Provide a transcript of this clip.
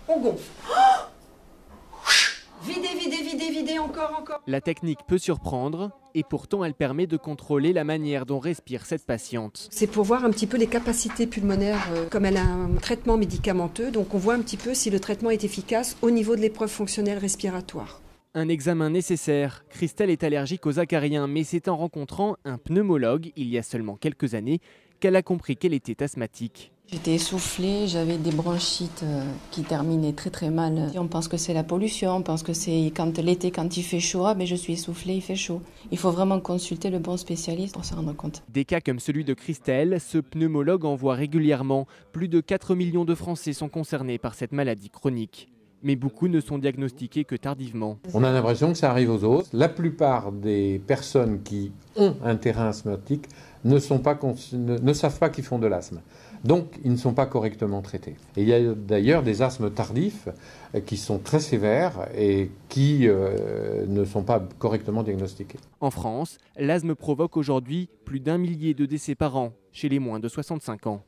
on gonfle. Videz, encore. La technique peut surprendre et pourtant elle permet de contrôler la manière dont respire cette patiente. C'est pour voir un petit peu les capacités pulmonaires, comme elle a un traitement médicamenteux, donc on voit un petit peu si le traitement est efficace au niveau de l'épreuve fonctionnelle respiratoire. Un examen nécessaire. Christelle est allergique aux acariens, mais c'est en rencontrant un pneumologue il y a seulement quelques années qu'elle a compris qu'elle était asthmatique. J'étais essoufflée, j'avais des bronchites qui terminaient très mal. On pense que c'est la pollution, on pense que c'est l'été quand il fait chaud, je suis essoufflée, il fait chaud. Il faut vraiment consulter le bon spécialiste pour s'en rendre compte. Des cas comme celui de Christelle, ce pneumologue en voit régulièrement. Plus de 4 millions de Français sont concernés par cette maladie chronique. Mais beaucoup ne sont diagnostiqués que tardivement. On a l'impression que ça arrive aux autres. La plupart des personnes qui ont un terrain asthmatique ne savent pas qu'ils font de l'asthme. Donc, ils ne sont pas correctement traités. Et il y a d'ailleurs des asthmes tardifs qui sont très sévères et qui ne sont pas correctement diagnostiqués. En France, l'asthme provoque aujourd'hui plus d'1 millier de décès par an chez les moins de 65 ans.